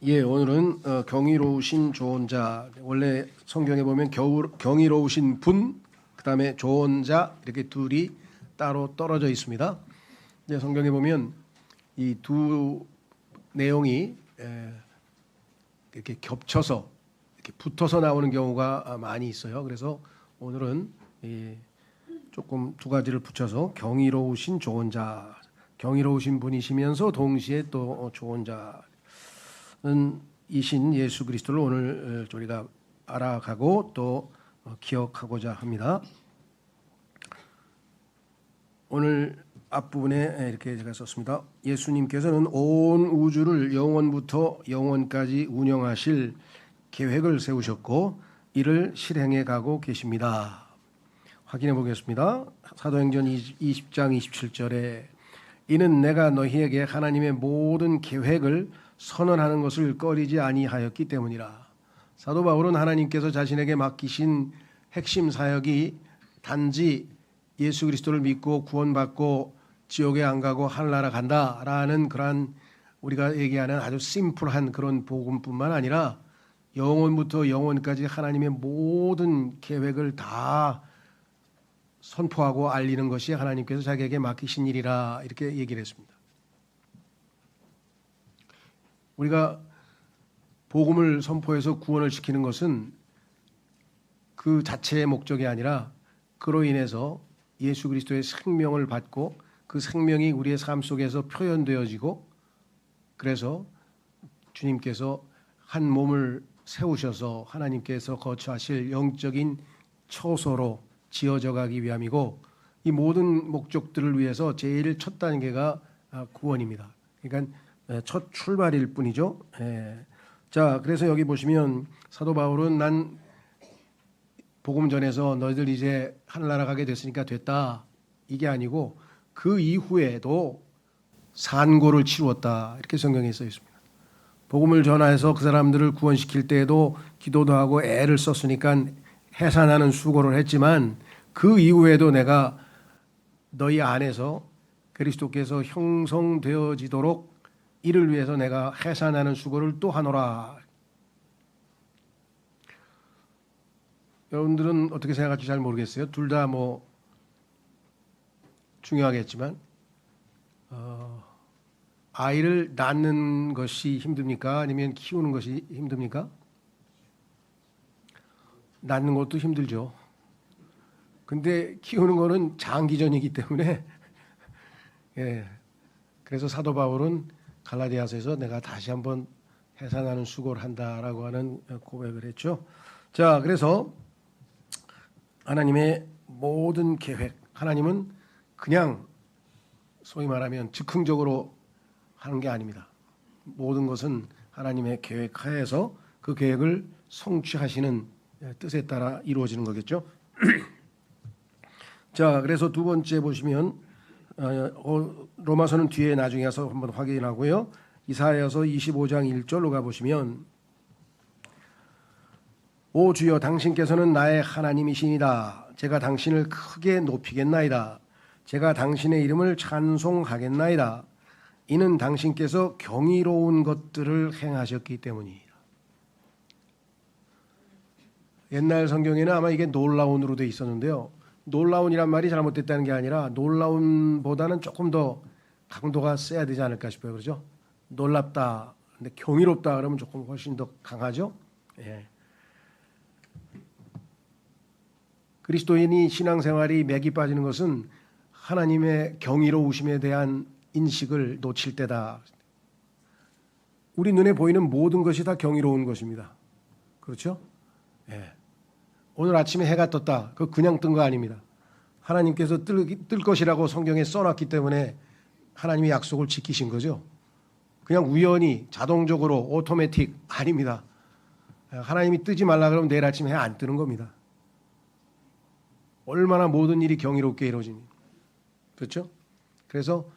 예, 오늘은 경이로우신 좋은 자. 원래 성경에 보면 경이로우신 분, 그다음에 좋은 자 이렇게 둘이 따로 떨어져 있습니다. 이제 성경에 보면 이 두 내용이 이렇게 겹쳐서 이렇게 붙어서 나오는 경우가 많이 있어요. 그래서 오늘은 조금 두 가지를 붙여서 경이로우신 좋은 자, 경이로우신 분이시면서 동시에 또 좋은 자는 이신 예수 그리스도를 오늘 우리가 알아가고 또 기억하고자 합니다. 오늘 앞부분에 이렇게 제가 썼습니다. 예수님께서는 온 우주를 영원부터 영원까지 운영하실 계획을 세우셨고 이를 실행해 가고 계십니다. 확인해 보겠습니다. 사도행전 20장 27절에 이는 내가 너희에게 하나님의 모든 계획을 선언하는 것을 꺼리지 아니하였기 때문이라. 사도 바울은 하나님께서 자신에게 맡기신 핵심 사역이 단지 예수 그리스도를 믿고 구원받고 지옥에 안 가고 하늘나라 간다라는 그러한 우리가 얘기하는 아주 심플한 그런 복음뿐만 아니라 영원부터 영원까지 하나님의 모든 계획을 다 선포하고 알리는 것이 하나님께서 자기에게 맡기신 일이라 이렇게 얘기를 했습니다. 우리가 복음을 선포해서 구원을 시키는 것은 그 자체의 목적이 아니라 그로 인해서 예수 그리스도의 생명을 받고 그 생명이 우리의 삶 속에서 표현되어지고 그래서 주님께서 한 몸을 세우셔서 하나님께서 거처하실 영적인 처소로 지어져 가기 위함이고 이 모든 목적들을 위해서 제일 첫 단계가 구원입니다. 그러니까 첫 출발일 뿐이죠. 자, 그래서 여기 보시면 사도 바울은 난 복음 전에서 너희들 이제 하늘나라 가게 됐으니까 됐다 이게 아니고 그 이후에도 산고를 치루었다 이렇게 성경에 써 있습니다. 복음을 전하여서 그 사람들을 구원시킬 때에도 기도도 하고 애를 썼으니까 해산하는 수고를 했지만 그 이후에도 내가 너희 안에서 그리스도께서 형성되어지도록 이를 위해서 내가 해산하는 수고를 또 하노라. 여러분들은 어떻게 생각할지 잘 모르겠어요. 둘 다 뭐 중요하겠지만 아이를 낳는 것이 힘듭니까? 아니면 키우는 것이 힘듭니까? 낳는 것도 힘들죠. 근데 키우는 거는 장기전이기 때문에 그래서 사도 바울은 갈라디아서에서 내가 다시 한번 해산하는 수고를 한다라고 하는 고백을 했죠. 자, 그래서 하나님의 모든 계획, 하나님은 그냥 소위 말하면 즉흥적으로 하는 게 아닙니다. 모든 것은 하나님의 계획 하에서 그 계획을 성취하시는 뜻에 따라 이루어지는 거겠죠. 자, 그래서 두 번째 보시면 로마서는 뒤에 나중에 가서 한번 확인하고요. 이사야서 25장 1절로 가보시면 오 주여 당신께서는 나의 하나님이시니이다. 제가 당신을 크게 높이겠나이다. 제가 당신의 이름을 찬송하겠나이다. 이는 당신께서 경이로운 것들을 행하셨기 때문이다. 옛날 성경에는 아마 이게 놀라운으로 돼 있었는데요. 놀라운이란 말이 잘못됐다는 게 아니라 놀라운보다는 조금 더 강도가 세야 되지 않을까 싶어요. 그렇죠? 놀랍다. 근데 경이롭다 그러면 조금 훨씬 더 강하죠. 예. 그리스도인이 신앙생활이 맥이 빠지는 것은 하나님의 경이로우심에 대한 인식을 놓칠 때다. 우리 눈에 보이는 모든 것이 다 경이로운 것입니다. 그렇죠? 예. 오늘 아침에 해가 떴다. 그거 그냥 뜬 거 아닙니다. 하나님께서 뜰 것이라고 성경에 써놨기 때문에 하나님의 약속을 지키신 거죠. 그냥 우연히 자동적으로 오토매틱 아닙니다. 하나님이 뜨지 말라 그러면 내일 아침에 해 안 뜨는 겁니다. 얼마나 모든 일이 경이롭게 이루어집니다. 그렇죠? 그래서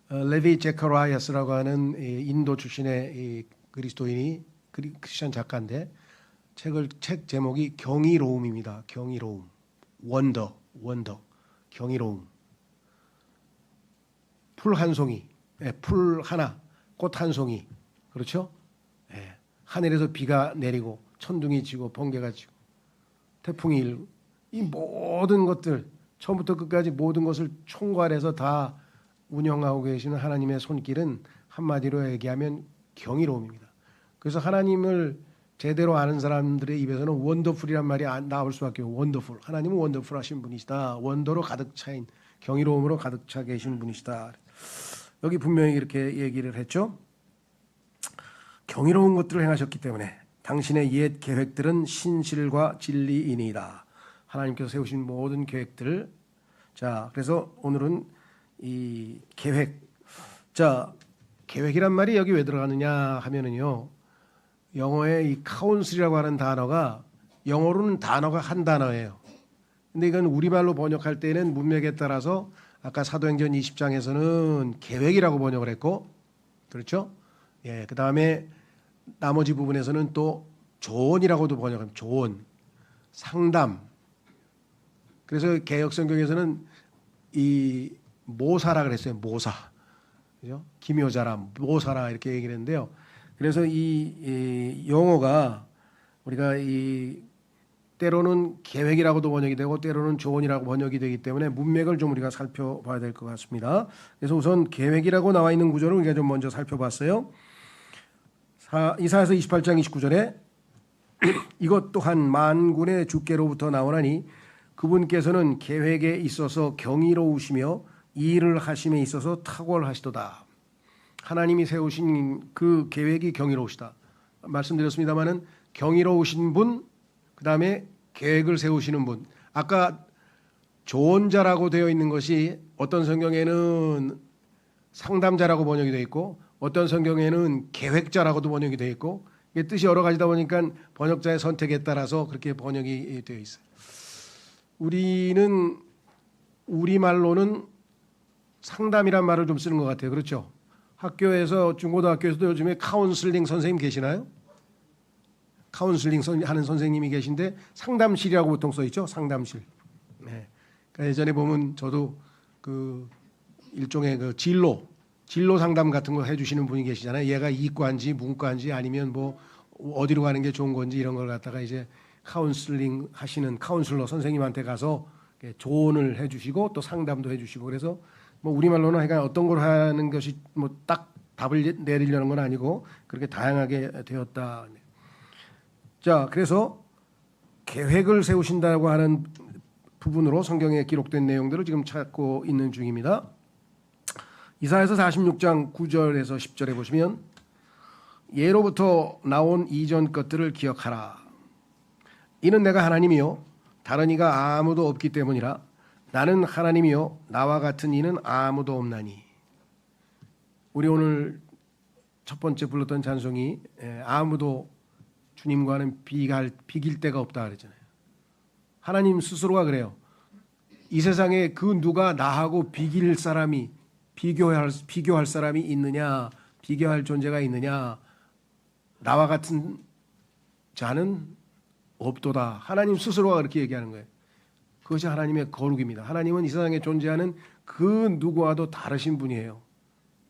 레비 제카라이아스라고 하는 인도 출신의 그리스도인이 크리스천 작가인데 책 제목이 경이로움입니다. 경이로움, 원더, 경이로움. 풀 한 송이, 풀 하나, 꽃 한 송이, 그렇죠? 하늘에서 비가 내리고 천둥이 치고 번개가 치고 태풍이 일고 이 모든 것들 처음부터 끝까지 모든 것을 총괄해서 다 운영하고 계시는 하나님의 손길은 한마디로 얘기하면 경이로움입니다. 그래서 하나님을 제대로 아는 사람들의 입에서는 원더풀이란 말이 나올 수밖에 없어요. 원더풀. 하나님은 원더풀하신 분이시다. 원더로 가득 차인 경이로움으로 가득 차 계신 분이시다. 여기 분명히 이렇게 얘기를 했죠. 경이로운 것들을 행하셨기 때문에 당신의 옛 계획들은 신실과 진리이니이다. 하나님께서 세우신 모든 계획들. 자, 그래서 오늘은 이 계획. 자, 계획이란 말이 여기 왜 들어가느냐 하면은요. 영어의 이 카운슬이라고 하는 단어가 영어로는 단어가 한 단어예요. 근데 이건 우리말로 번역할 때는 문맥에 따라서 아까 사도행전 20장에서는 계획이라고 번역을 했고, 그렇죠? 예, 그 다음에 나머지 부분에서는 또 조언이라고도 번역합니다. 조언, 상담. 그래서 개역성경에서는 이 모사라 그랬어요. 모사, 그죠? 기묘자라, 모사라 이렇게 얘기를 했는데요. 그래서 이 용어가 우리가 이 때로는 계획이라고도 번역이 되고 때로는 조언이라고 번역이 되기 때문에 문맥을 좀 우리가 살펴봐야 될 것 같습니다. 그래서 우선 계획이라고 나와 있는 구절을 우리가 좀 먼저 살펴봤어요. 이사야서 28장 29절에 이것 또한 만군의 주께로부터 나오나니 그분께서는 계획에 있어서 경이로우시며 일을 하심에 있어서 탁월하시도다. 하나님이 세우신 그 계획이 경이로우시다. 말씀드렸습니다마는 경이로우신 분, 그 다음에 계획을 세우시는 분. 아까 조언자라고 되어 있는 것이 어떤 성경에는 상담자라고 번역이 되어 있고 어떤 성경에는 계획자라고도 번역이 되어 있고 이게 뜻이 여러 가지다 보니까 번역자의 선택에 따라서 그렇게 번역이 되어 있어요. 우리는 우리말로는 상담이란 말을 좀 쓰는 것 같아요. 그렇죠? 학교에서 중고등학교에서도 요즘에 카운슬링 선생님 계시나요? 카운슬링 하는 선생님이 계신데 상담실이라고 보통 써 있죠. 상담실. 네. 그러니까 예전에 보면 저도 그 일종의 그 진로 상담 같은 거 해주시는 분이 계시잖아요. 얘가 이과인지 문과인지 아니면 뭐 어디로 가는 게 좋은 건지 이런 걸 갖다가 이제 카운슬링 하시는 카운슬러 선생님한테 가서 조언을 해주시고 또 상담도 해주시고 그래서 뭐 우리말로는 하여간 어떤 걸 하는 것이 뭐 딱 답을 내리려는 건 아니고 그렇게 다양하게 되었다. 자, 그래서 계획을 세우신다고 하는 부분으로 성경에 기록된 내용들을 지금 찾고 있는 중입니다. 이사야서 46장 9절에서 10절에 보시면 예로부터 나온 이전 것들을 기억하라. 이는 내가 하나님이요 다른 이가 아무도 없기 때문이라. 나는 하나님이요 나와 같은 이는 아무도 없나니. 우리 오늘 첫 번째 불렀던 찬송이 아무도 주님과는 비길 데가 없다 그랬잖아요. 하나님 스스로가 그래요. 이 세상에 그 누가 나하고 비교할 사람이 있느냐, 비교할 존재가 있느냐, 나와 같은 자는 없도다. 하나님 스스로가 그렇게 얘기하는 거예요. 그것이 하나님의 거룩입니다. 하나님은 이 세상에 존재하는 그 누구와도 다르신 분이에요.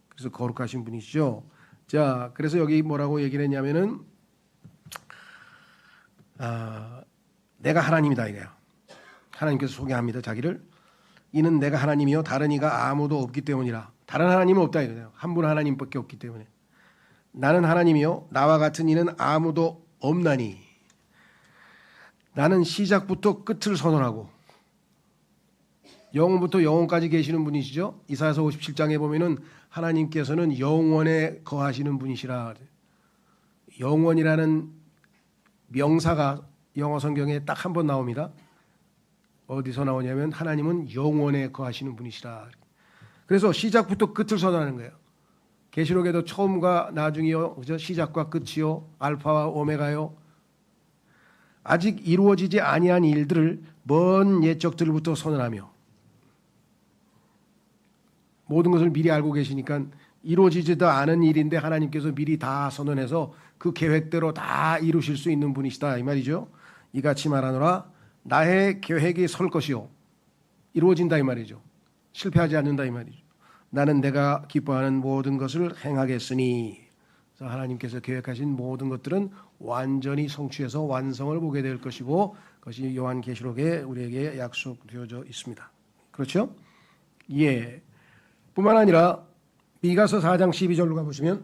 그래서 거룩하신 분이시죠. 자, 그래서 여기 뭐라고 얘기를 했냐면은 내가 하나님이다 이래요. 하나님께서 소개합니다. 자기를. 이는 내가 하나님이요 다른 이가 아무도 없기 때문이라. 다른 하나님은 없다 이거예요. 한 분 하나님밖에 없기 때문에. 나는 하나님이요 나와 같은 이는 아무도 없나니. 나는 시작부터 끝을 선언하고 영원부터 영원까지 계시는 분이시죠. 이사야서 57장에 보면은 하나님께서는 영원에 거하시는 분이시라. 영원이라는 명사가 영어 성경에 딱 한 번 나옵니다. 어디서 나오냐면 하나님은 영원에 거하시는 분이시라. 그래서 시작부터 끝을 선언하는 거예요. 계시록에도 처음과 나중이요, 그죠? 시작과 끝이요, 알파와 오메가요. 아직 이루어지지 아니한 일들을 먼 옛적들부터 선언하며 모든 것을 미리 알고 계시니까 이루어지지도 않은 일인데 하나님께서 미리 다 선언해서 그 계획대로 다 이루실 수 있는 분이시다 이 말이죠. 이같이 말하노라 나의 계획이 설 것이요 이루어진다 이 말이죠. 실패하지 않는다 이 말이죠. 나는 내가 기뻐하는 모든 것을 행하겠으니. 그래서 하나님께서 계획하신 모든 것들은 완전히 성취해서 완성을 보게 될 것이고 그것이 요한계시록에 우리에게 약속되어져 있습니다. 그렇죠? 예. 뿐만 아니라 미가서 4장 12절로 가보시면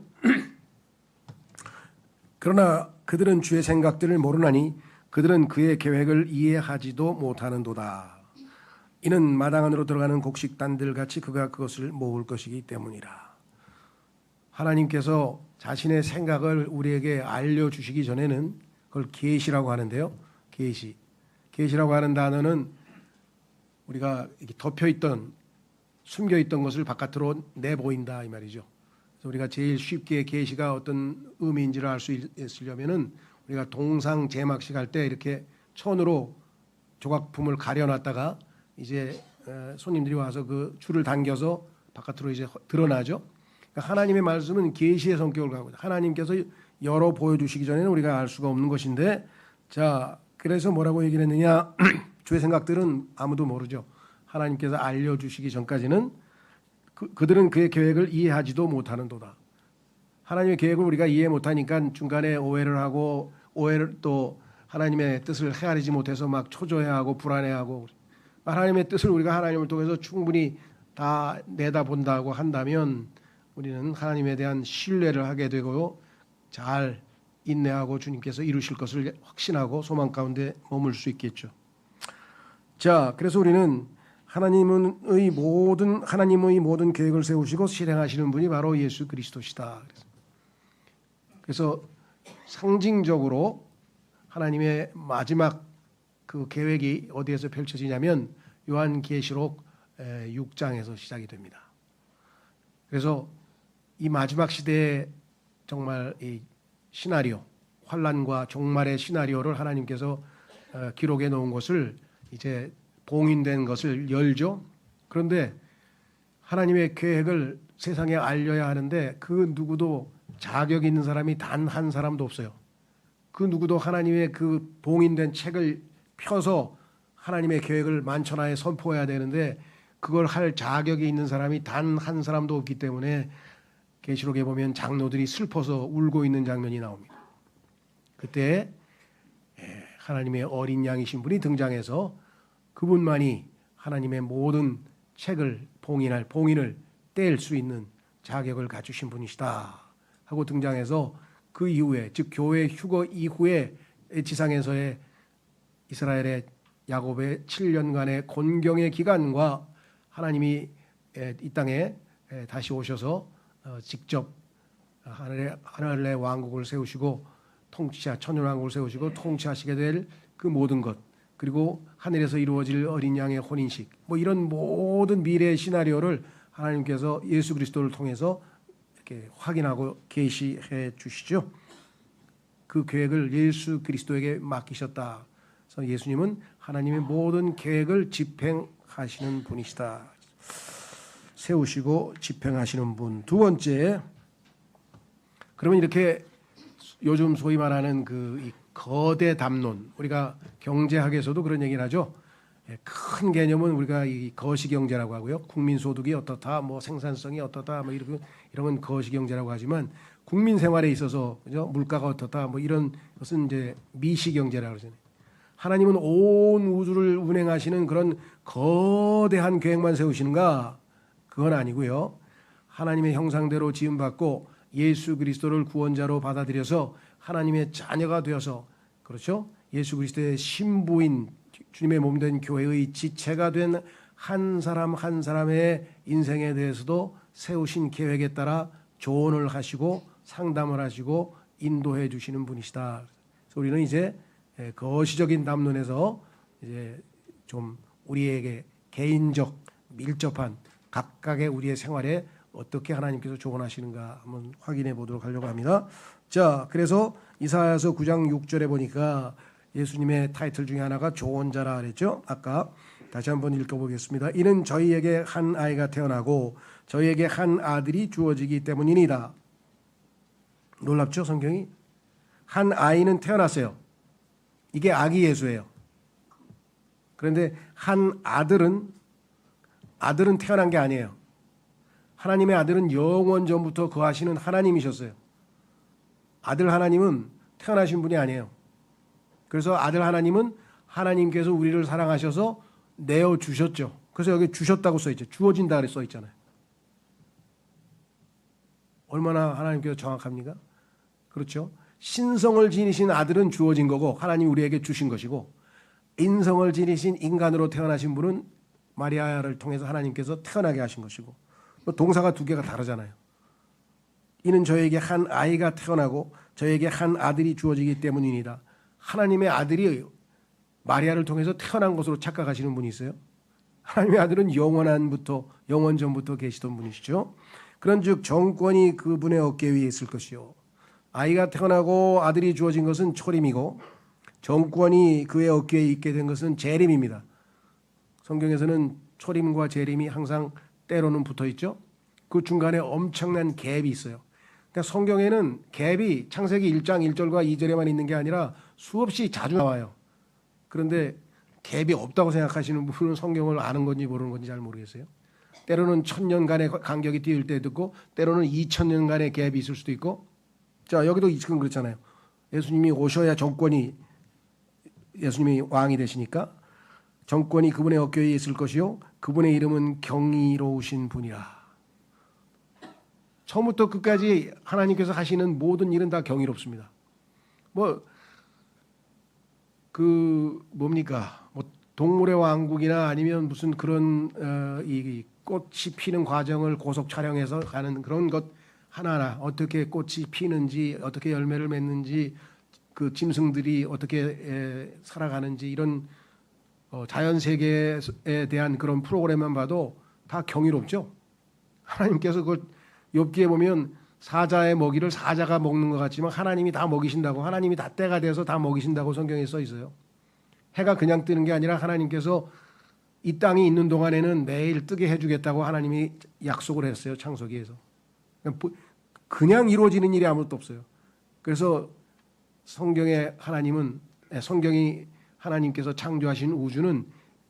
그러나 그들은 주의 생각들을 모르나니 그들은 그의 계획을 이해하지도 못하는도다. 이는 마당 안으로 들어가는 곡식단들 같이 그가 그것을 모을 것이기 때문이라. 하나님께서 자신의 생각을 우리에게 알려주시기 전에는 그걸 계시라고 하는데요. 계시라고 하는 단어는 우리가 덮여있던 숨겨있던 것을 바깥으로 내보인다 이 말이죠. 그래서 우리가 제일 쉽게 계시가 어떤 의미인지를 알 수 있으려면은 우리가 동상 제막식 할 때 이렇게 천으로 조각품을 가려놨다가 이제 손님들이 와서 그 줄을 당겨서 바깥으로 이제 드러나죠. 그러니까 하나님의 말씀은 계시의 성격을 갖고 있다. 하나님께서 열어 보여주시기 전에는 우리가 알 수가 없는 것인데, 자 그래서 뭐라고 얘기를 했느냐? 주의 생각들은 아무도 모르죠. 하나님께서 알려주시기 전까지는 그들은 그의 계획을 이해하지도 못하는도다. 하나님의 계획을 우리가 이해 못하니까 중간에 오해를 하고 오해를 또 하나님의 뜻을 헤아리지 못해서 막 초조해하고 불안해하고, 하나님의 뜻을 우리가 하나님을 통해서 충분히 다 내다본다고 한다면 우리는 하나님에 대한 신뢰를 하게 되고 잘 인내하고 주님께서 이루실 것을 확신하고 소망 가운데 머물 수 있겠죠. 자, 그래서 우리는 하나님의 모든 계획을 세우시고 실행하시는 분이 바로 예수 그리스도시다. 그래서 상징적으로 하나님의 마지막 그 계획이 어디에서 펼쳐지냐면 요한계시록 6장에서 시작이 됩니다. 그래서 이 마지막 시대에 정말 이 시나리오, 환란과 종말의 시나리오를 하나님께서 기록해 놓은 것을 이제 봉인된 것을 열죠. 그런데 하나님의 계획을 세상에 알려야 하는데 그 누구도 자격 있는 사람이 단 한 사람도 없어요. 그 누구도 하나님의 그 봉인된 책을 펴서 하나님의 계획을 만천하에 선포해야 되는데 그걸 할 자격이 있는 사람이 단 한 사람도 없기 때문에 계시록에 보면 장로들이 슬퍼서 울고 있는 장면이 나옵니다. 그때 하나님의 어린 양이신 분이 등장해서 그분만이 하나님의 모든 책을 봉인을 뗄 수 있는 자격을 갖추신 분이시다 하고 등장해서 그 이후에, 즉 교회 휴거 이후에 지상에서의 이스라엘의 야곱의 7년간의 곤경의 기간과 하나님이 이 땅에 다시 오셔서 직접 하늘의 왕국을 세우시고 천년왕국을 세우시고 통치하시게 될 그 모든 것, 그리고 하늘에서 이루어질 어린 양의 혼인식, 뭐 이런 모든 미래의 시나리오를 하나님께서 예수 그리스도를 통해서 이렇게 확인하고 계시해 주시죠. 그 계획을 예수 그리스도에게 맡기셨다. 그래서 예수님은 하나님의 모든 계획을 집행하시는 분이시다. 세우시고 집행하시는 분. 두 번째, 그러면 이렇게 요즘 소위 말하는 이 거대 담론, 우리가 경제학에서도 그런 얘기를 하죠. 큰 개념은 우리가 이 거시경제라고 하고요. 국민소득이 어떻다, 뭐 생산성이 어떻다, 뭐 이런 건 거시경제라고 하지만 국민 생활에 있어서 그죠? 물가가 어떻다, 뭐 이런 것은 이제 미시경제라고 그러잖아요. 하나님은 온 우주를 운행하시는 그런 거대한 계획만 세우시는가? 그건 아니고요. 하나님의 형상대로 지음받고 예수 그리스도를 구원자로 받아들여서 하나님의 자녀가 되어서, 그렇죠? 예수 그리스도의 신부인 주님의 몸된 교회의 지체가 된 한 사람 한 사람의 인생에 대해서도 세우신 계획에 따라 조언을 하시고 상담을 하시고 인도해 주시는 분이시다. 그래서 우리는 이제 거시적인 담론에서 이제 좀 우리에게 개인적 밀접한 각각의 우리의 생활에 어떻게 하나님께서 조언하시는가 한번 확인해 보도록 하려고 합니다. 자, 그래서 이사야서 9장 6절에 보니까 예수님의 타이틀 중에 하나가 조언자라 그랬죠. 아까 다시 한번 읽어보겠습니다. 이는 저희에게 한 아이가 태어나고 저희에게 한 아들이 주어지기 때문이니라. 놀랍죠, 성경이? 한 아이는 태어났어요. 이게 아기 예수예요. 그런데 한 아들은 태어난 게 아니에요. 하나님의 아들은 영원 전부터 거하시는 하나님이셨어요. 아들 하나님은 태어나신 분이 아니에요. 그래서 아들 하나님은 하나님께서 우리를 사랑하셔서 내어주셨죠. 그래서 여기 주셨다고 써있죠. 주어진다 써 있잖아요. 얼마나 하나님께서 정확합니까? 그렇죠. 신성을 지니신 아들은 주어진 거고 하나님 우리에게 주신 것이고, 인성을 지니신 인간으로 태어나신 분은 마리아를 통해서 하나님께서 태어나게 하신 것이고, 동사가 두 개가 다르잖아요. 이는 저에게 한 아이가 태어나고 저에게 한 아들이 주어지기 때문이니다. 하나님의 아들이 마리아를 통해서 태어난 것으로 착각하시는 분이 있어요. 하나님의 아들은 영원 전부터 계시던 분이시죠. 그런즉 정권이 그분의 어깨 위에 있을 것이요, 아이가 태어나고 아들이 주어진 것은 초림이고 정권이 그의 어깨에 있게 된 것은 재림입니다. 성경에서는 초림과 재림이 항상 때로는 붙어 있죠. 그 중간에 엄청난 갭이 있어요. 그러니까 성경에는 갭이 창세기 1장 1절과 2절에만 있는 게 아니라 수없이 자주 나와요. 그런데 갭이 없다고 생각하시는 분은 성경을 아는 건지 모르는 건지 잘 모르겠어요. 때로는 1000년간의 간격이 띄울 때도 있고 때로는 2000년간의 갭이 있을 수도 있고. 자, 여기도 지금 그렇잖아요. 예수님이 오셔야 예수님이 왕이 되시니까 정권이 그분의 어깨에 있을 것이요 그분의 이름은 경이로우신 분이라. 처음부터 끝까지 하나님께서 하시는 모든 일은 다 경이롭습니다. 뭡니까? 동물의 왕국이나 아니면 무슨 그런 이 꽃이 피는 과정을 고속 촬영해서 가는 그런 것 하나하나, 어떻게 꽃이 피는지, 어떻게 열매를 맺는지, 그 짐승들이 어떻게 살아가는지, 이런 자연 세계에 대한 그런 프로그램만 봐도 다 경이롭죠. 하나님께서 그걸 욥기에 보면 사자의 먹이를 사자가 먹는 것 같지만 하나님이 다 먹이신다고, 하나님이 다 때가 돼서 다 먹이신다고 성경에 써 있어요. 해가 그냥 뜨는 게 아니라 하나님께서 이 땅이 있는 동안에는 매일 뜨게 해주겠다고 하나님이 약속을 했어요. 창세기에서. 그냥 이루어지는 일이 아무것도 없어요. 그래서 성경이 하나님께서 창조하신 우주는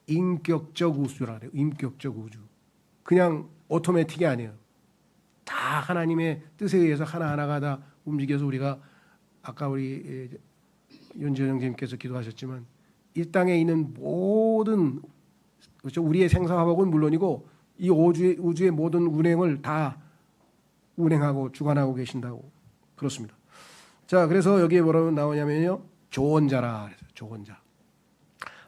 인격적 우주라 그래요. 인격적 우주. 그냥 오토매틱이 아니에요. 다 하나님의 뜻에 의해서 하나하나가 다 움직여서 우리가 아까 우리 윤지현 형님께서 기도하셨지만 이 땅에 있는 모든, 그렇죠, 우리의 생사화복은 물론이고 이 우주의 모든 운행을 다 운행하고 주관하고 계신다고 그렇습니다. 자, 그래서 여기에 뭐라고 나오냐면요, 조언자라. 조언자.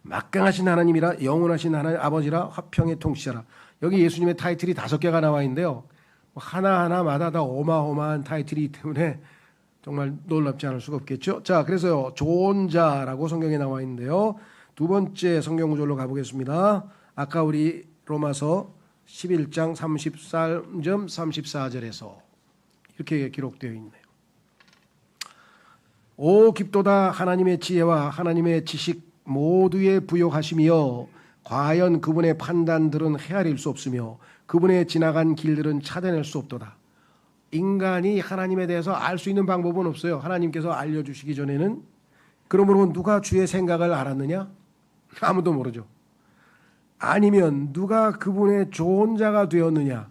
막강하신 하나님이라, 영원하신 하나님 아버지라, 화평의 통치자라. 여기 예수님의 타이틀이 5개가 나와 있는데요, 하나하나마다 다 어마어마한 타이틀이기 때문에 정말 놀랍지 않을 수가 없겠죠. 자, 그래서요, 조언자라고 성경에 나와 있는데요, 두 번째 성경 구절로 가보겠습니다. 아까 우리 로마서 11장 33점 34절에서 이렇게 기록되어 있네요. 오 깊도다 하나님의 지혜와 하나님의 지식 모두에 부요하심이여, 과연 그분의 판단들은 헤아릴 수 없으며 그분의 지나간 길들은 찾아낼 수 없도다. 인간이 하나님에 대해서 알 수 있는 방법은 없어요. 하나님께서 알려주시기 전에는. 그러므로 누가 주의 생각을 알았느냐? 아무도 모르죠. 아니면 누가 그분의 조언자가 되었느냐?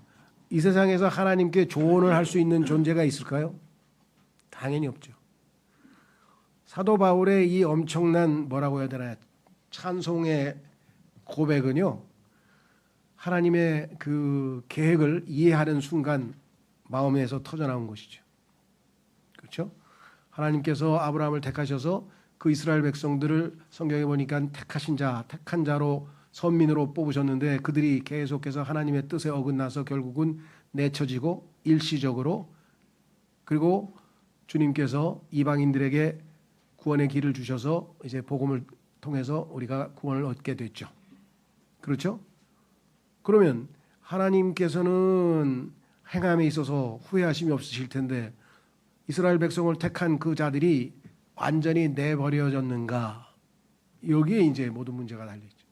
이 세상에서 하나님께 조언을 할 수 있는 존재가 있을까요? 당연히 없죠. 사도 바울의 이 엄청난 뭐라고 해야 되나, 찬송의 고백은요, 하나님의 그 계획을 이해하는 순간 마음에서 터져나온 것이죠. 그렇죠? 하나님께서 아브라함을 택하셔서 그 이스라엘 백성들을 성경에 보니까 택한 자로 선민으로 뽑으셨는데 그들이 계속해서 하나님의 뜻에 어긋나서 결국은 내쳐지고 일시적으로, 그리고 주님께서 이방인들에게 구원의 길을 주셔서 이제 복음을 통해서 우리가 구원을 얻게 됐죠. 그렇죠? 그러면 하나님께서는 행함에 있어서 후회하심이 없으실 텐데 이스라엘 백성을 택한 그 자들이 완전히 내버려졌는가? 여기에 이제 모든 문제가 달려있죠.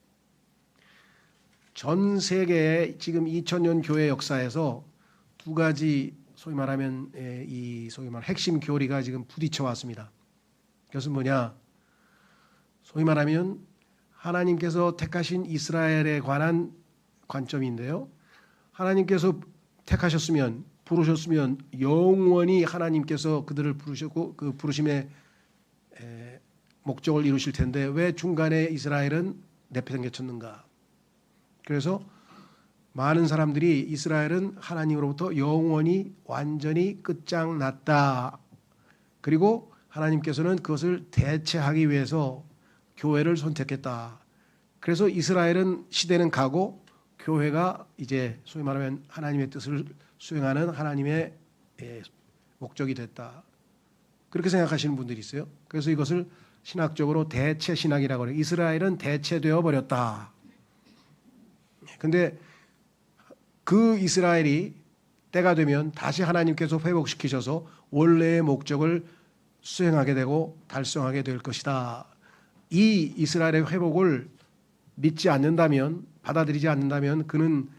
전 세계의 지금 2000년 교회 역사에서 두 가지 소위 말하면 핵심 교리가 지금 부딪혀 왔습니다. 그것은 뭐냐? 소위 말하면 하나님께서 택하신 이스라엘에 관한 관점인데요, 하나님께서 택하셨으면 부르셨으면 영원히 하나님께서 그들을 부르셨고 그 부르심의 목적을 이루실 텐데 왜 중간에 이스라엘은 내팽개쳤는가? 그래서 많은 사람들이 이스라엘은 하나님으로부터 영원히 완전히 끝장났다. 그리고 하나님께서는 그것을 대체하기 위해서 교회를 선택했다. 그래서 이스라엘은 시대는 가고 교회가 이제 소위 말하면 하나님의 뜻을 수행하는 하나님의 목적이 됐다. 그렇게 생각하시는 분들이 있어요. 그래서 이것을 신학적으로 대체 신학이라고 해요. 이스라엘은 대체되어 버렸다. 근데 그 이스라엘이 때가 되면 다시 하나님께서 회복시키셔서 원래의 목적을 수행하게 되고 달성하게 될 것이다. 이 이스라엘의 회복을 믿지 않는다면, 받아들이지 않는다면 그는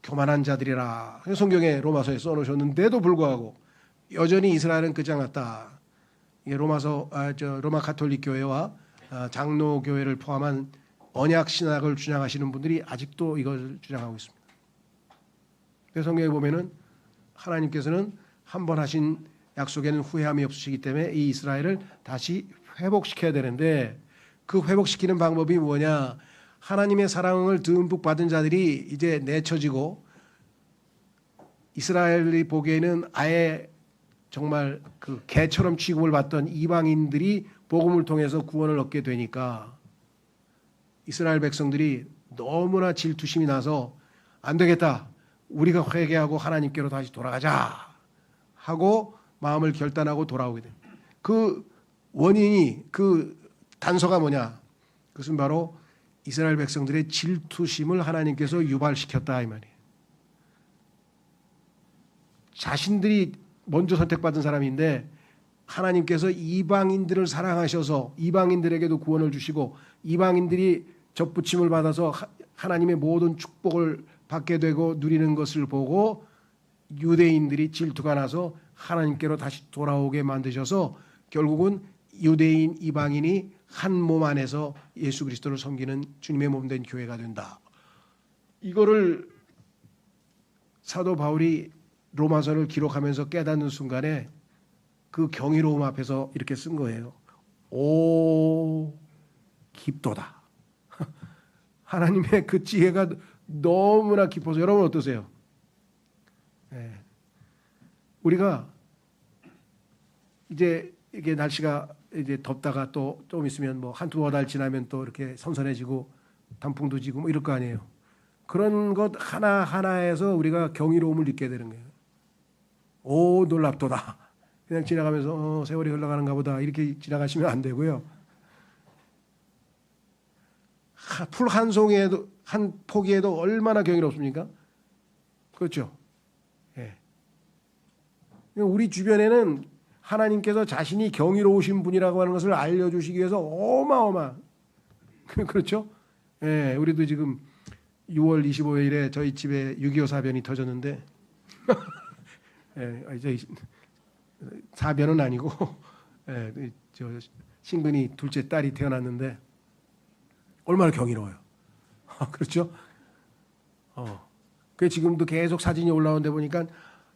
교만한 자들이라. 성경에 로마서에 써놓으셨는데도 불구하고 여전히 이스라엘은 끝장났다. 로마 가톨릭 교회와 장로 교회를 포함한 언약 신학을 주장하시는 분들이 아직도 이걸 주장하고 있습니다. 그래서 성경에 보면은 하나님께서는 한 번 하신 약속에는 후회함이 없으시기 때문에 이 이스라엘을 다시 회복시켜야 되는데 그 회복시키는 방법이 뭐냐? 하나님의 사랑을 듬뿍 받은 자들이 이제 내쳐지고 이스라엘이 보기에는 아예 정말 그 개처럼 취급을 받던 이방인들이 복음을 통해서 구원을 얻게 되니까 이스라엘 백성들이 너무나 질투심이 나서 안 되겠다. 우리가 회개하고 하나님께로 다시 돌아가자 하고 마음을 결단하고 돌아오게 됩니다. 그 원인이 그 단서가 뭐냐? 그것은 바로 이스라엘 백성들의 질투심을 하나님께서 유발시켰다 이 말이에요. 자신들이 먼저 선택받은 사람인데 하나님께서 이방인들을 사랑하셔서 이방인들에게도 구원을 주시고 이방인들이 접붙임을 받아서 하나님의 모든 축복을 받게 되고 누리는 것을 보고 유대인들이 질투가 나서 하나님께로 다시 돌아오게 만드셔서 결국은 유대인 이방인이 한 몸 안에서 예수 그리스도를 섬기는 주님의 몸된 교회가 된다. 이거를 사도 바울이 로마서를 기록하면서 깨닫는 순간에 그 경이로움 앞에서 이렇게 쓴 거예요. 오 깊도다. 하나님의 그 지혜가 너무나 깊어서 여러분 어떠세요? 네. 우리가 이제 이게 날씨가 이제 덥다가 또 좀 있으면 뭐 한두 달 지나면 또 이렇게 선선해지고 단풍도 지고 뭐 이럴 거 아니에요. 그런 것 하나 하나에서 우리가 경이로움을 느끼게 되는 거예요. 오 놀랍도다. 그냥 지나가면서 세월이 흘러가는가 보다 이렇게 지나가시면 안 되고요. 풀 한 송이에도 한 포기에도 얼마나 경이롭습니까? 그렇죠. 예. 우리 주변에는 하나님께서 자신이 경이로우신 분이라고 하는 것을 알려주시기 위해서 어마어마 그렇죠. 예, 우리도 지금 6월 25일에 저희 집에 6.25 사변이 터졌는데 예, 이제 사변은 아니고 예, 저 신근이 둘째 딸이 태어났는데 얼마나 경이로워요. 그렇죠? 그 지금도 계속 사진이 올라오는데 보니까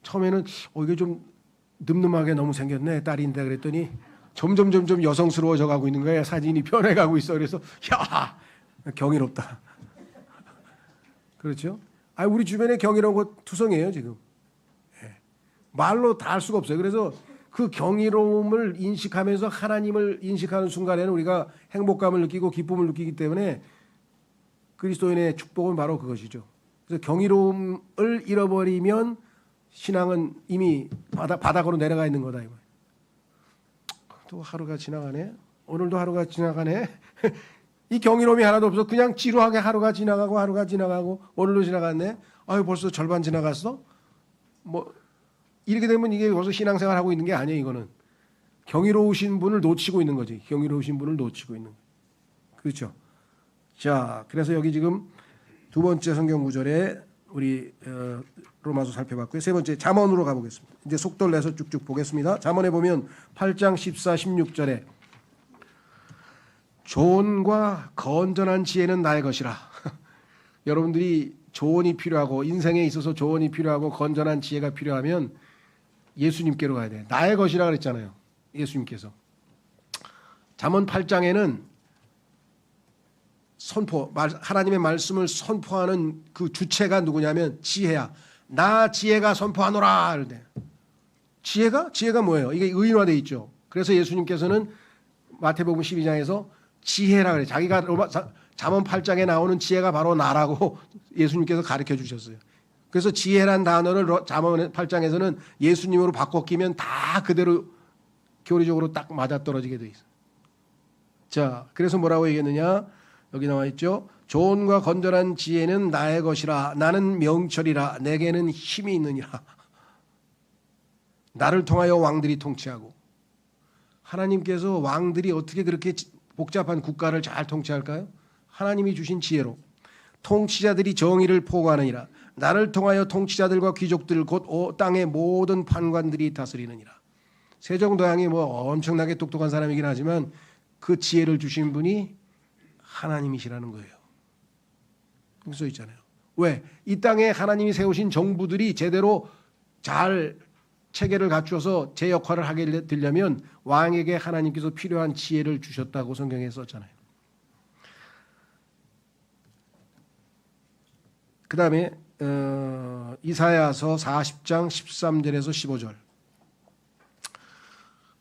처음에는 이게 좀 늠름하게 너무 생겼네 딸인데 그랬더니 점점 여성스러워져 가고 있는 거예요. 사진이 변해가고 있어. 그래서 야 경이롭다. 그렇죠? 우리 주변에 경이로운 것 투성이에요 지금. 예. 말로 다 할 수가 없어요. 그래서 그 경이로움을 인식하면서 하나님을 인식하는 순간에는 우리가 행복감을 느끼고 기쁨을 느끼기 때문에 그리스도인의 축복은 바로 그것이죠. 그래서 경이로움을 잃어버리면 신앙은 이미 바닥으로 내려가 있는 거다. 또 하루가 지나가네. 오늘도 하루가 지나가네. 이 경이로움이 하나도 없어. 그냥 지루하게 하루가 지나가고 오늘도 지나갔네. 벌써 절반 지나갔어. 뭐 이렇게 되면 이게 벌써 신앙생활 하고 있는 게 아니에요. 이거는 경이로우신 분을 놓치고 있는 거지. 경이로우신 분을 놓치고 있는. 그렇죠. 자, 그래서 여기 지금 두 번째 성경 구절에 우리 로마서 살펴봤고요. 세 번째 잠언으로 가보겠습니다. 이제 속도를 내서 쭉쭉 보겠습니다. 잠언에 보면 8장 14, 16절에 조언과 건전한 지혜는 나의 것이라. 여러분들이 조언이 필요하고 인생에 있어서 조언이 필요하고 건전한 지혜가 필요하면 예수님께로 가야 돼. 나의 것이라 그랬잖아요. 예수님께서. 잠언 8장에는 하나님의 말씀을 선포하는 그 주체가 누구냐면 지혜야. 나 지혜가 선포하노라. 그러대. 지혜가 뭐예요? 이게 의인화되어 있죠. 그래서 예수님께서는 마태복음 12장에서 지혜라 그래. 자기가 잠언 8장에 나오는 지혜가 바로 나라고 예수님께서 가르쳐 주셨어요. 그래서 지혜란 단어를 잠언 8장에서는 예수님으로 바꿔 끼면 다 그대로 교리적으로 딱 맞아떨어지게 돼 있어요. 자, 그래서 뭐라고 얘기했느냐? 여기 나와 있죠. 좋은과 건전한 지혜는 나의 것이라. 나는 명철이라. 내게는 힘이 있느니라. 나를 통하여 왕들이 통치하고. 하나님께서 왕들이 어떻게 그렇게 복잡한 국가를 잘 통치할까요? 하나님이 주신 지혜로. 통치자들이 정의를 포고하느니라. 나를 통하여 통치자들과 귀족들 곧 땅의 모든 판관들이 다스리느니라. 세종대왕이 뭐 엄청나게 똑똑한 사람이긴 하지만 그 지혜를 주신 분이 하나님이시라는 거예요. 여기 써 있잖아요. 왜? 이 땅에 하나님이 세우신 정부들이 제대로 잘 체계를 갖추어서 제 역할을 하게 되려면 왕에게 하나님께서 필요한 지혜를 주셨다고 성경에 썼잖아요. 그 다음에 이사야서 40장 13절에서 15절.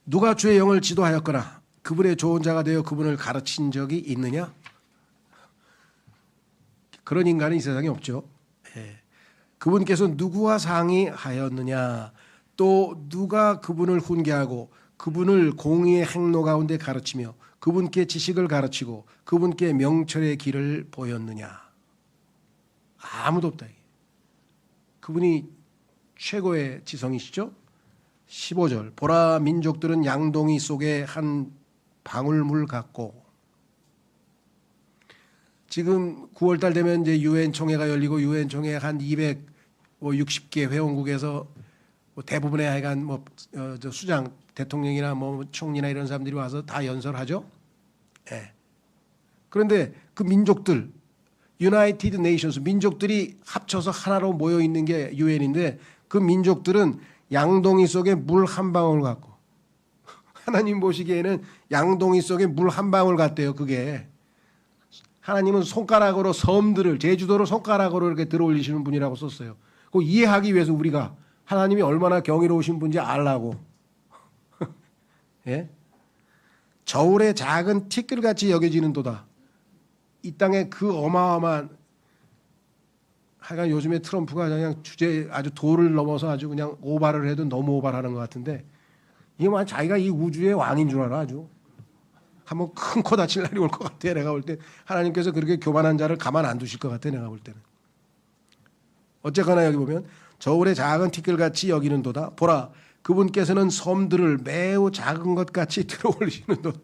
누가 주의 영을 지도하였거나 그분의 좋은 자가 되어 그분을 가르친 적이 있느냐? 그런 인간은 이 세상에 없죠. 그분께서 누구와 상의하였느냐? 또 누가 그분을 훈계하고 그분을 공의의 행로 가운데 가르치며 그분께 지식을 가르치고 그분께 명철의 길을 보였느냐? 아무도 없다. 그분이 최고의 지성이시죠. 15절. 보라, 민족들은 양동이 속에 한 방울물 같고. 지금 9월달 되면 이제 유엔 총회가 열리고 유엔 총회 한 260개 회원국에서 대부분의 하여간 수장 대통령이나 총리나 이런 사람들이 와서 다 연설하죠. 예. 그런데 그 민족들 유나이티드 네이션스 민족들이 합쳐서 하나로 모여 있는 게 유엔인데 그 민족들은 양동이 속에 물 한 방울 같고 하나님 보시기에는 양동이 속에 물 한 방울 같대요. 그게 하나님은 손가락으로 섬들을 제주도로 손가락으로 이렇게 들어올리시는 분이라고 썼어요. 그거 이해하기 위해서 우리가 하나님이 얼마나 경이로우신 분인지 알라고. 예? 저울의 작은 티끌같이 여겨지는도다. 이 땅에 그 어마어마한 하여간 요즘에 트럼프가 그냥 주제 아주 도를 넘어서 아주 그냥 오바를 해도 너무 오바하는 것 같은데 이게 뭐 자기가 이 우주의 왕인 줄 알아. 아주 한번 큰 코 다칠 날이 올 것 같아. 내가 볼 때 하나님께서 그렇게 교만한 자를 가만 안 두실 것 같아. 내가 볼 때는. 어쨌거나 여기 보면 저울의 작은 티끌같이 여기는도다. 보라, 그분께서는 섬들을 매우 작은 것 같이 들어올리시는도다.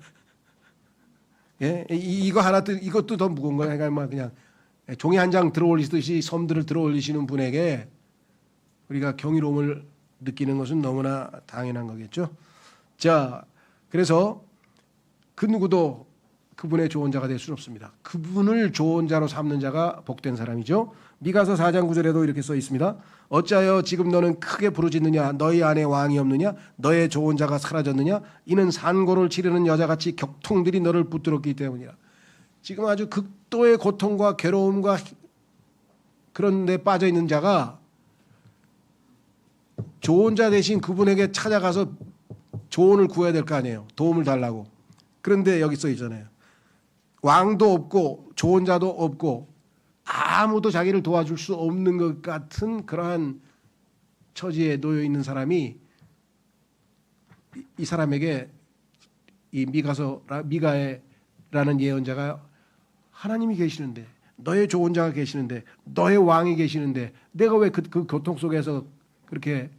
예, 이거 하나 이것도 더 무거운 거야. 그러니까 그냥 종이 한 장 들어올리듯이 섬들을 들어올리시는 분에게 우리가 경이로움을 느끼는 것은 너무나 당연한 거겠죠. 자, 그래서 그 누구도 그분의 좋은 자가 될 수는 없습니다. 그분을 좋은 자로 삼는 자가 복된 사람이죠. 미가서 4장 9절에도 이렇게 써 있습니다. 어찌하여 지금 너는 크게 부르짖느냐? 너희 안에 왕이 없느냐? 너의 좋은 자가 사라졌느냐? 이는 산고를 치르는 여자같이 격통들이 너를 붙들었기 때문이라. 지금 아주 극도의 고통과 괴로움과 그런 데 빠져 있는 자가 좋은 자 대신 그분에게 찾아가서 조언을 구해야 될 거 아니에요. 도움을 달라고. 그런데 여기 써 있잖아요. 왕도 없고 좋은 자도 없고 아무도 자기를 도와줄 수 없는 것 같은 그러한 처지에 놓여 있는 사람이 이 사람에게 이 미가라는 예언자가 하나님이 계시는데 너의 좋은 자가 계시는데 너의 왕이 계시는데 내가 왜 그 고통 속에서 그렇게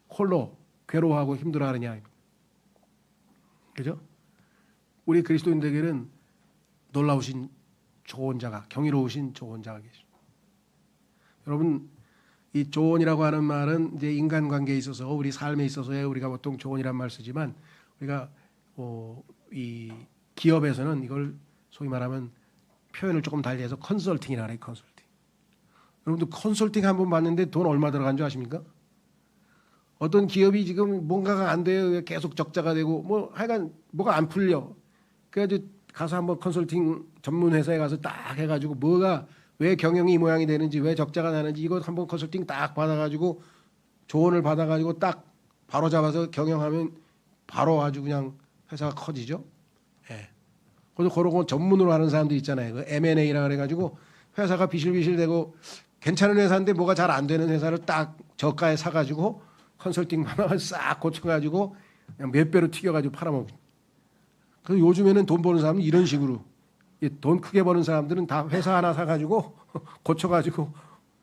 홀로 괴로워하고 힘들어하느냐. 그죠? 우리 그리스도인들에게는 놀라우신 좋은 자가 경이로우신 좋은 자가 계십니다. 여러분 이 조언이라고 하는 말은 이제 인간관계에 있어서 우리 삶에 있어서의 우리가 보통 조언이란 말 쓰지만 우리가 이 기업에서는 이걸 소위 말하면 표현을 조금 달리해서 컨설팅이라 그래요. 컨설팅. 여러분들 컨설팅 한번 봤는데 돈 얼마 들어간 줄 아십니까? 어떤 기업이 지금 뭔가가 안 돼요. 계속 적자가 되고 뭐 하여간 뭐가 안 풀려. 그래가지고 가서 한번 컨설팅 전문 회사에 가서 딱 해가지고 뭐가 왜 경영이 이 모양이 되는지 왜 적자가 나는지 이거 한번 컨설팅 딱 받아가지고 조언을 받아가지고 딱 바로 잡아서 경영하면 바로 아주 그냥 회사가 커지죠. 예. 그래서 그런 거 전문으로 하는 사람도 있잖아요. 그 M&A라 그래가지고 회사가 비실비실되고 괜찮은 회사인데 뭐가 잘 안 되는 회사를 딱 저가에 사가지고 컨설팅 하나 싹 고쳐가지고 그냥 몇 배로 튀겨가지고 팔아먹고. 그래서 요즘에는 돈 버는 사람은 이런 식으로 돈 크게 버는 사람들은 다 회사 하나 사가지고 고쳐가지고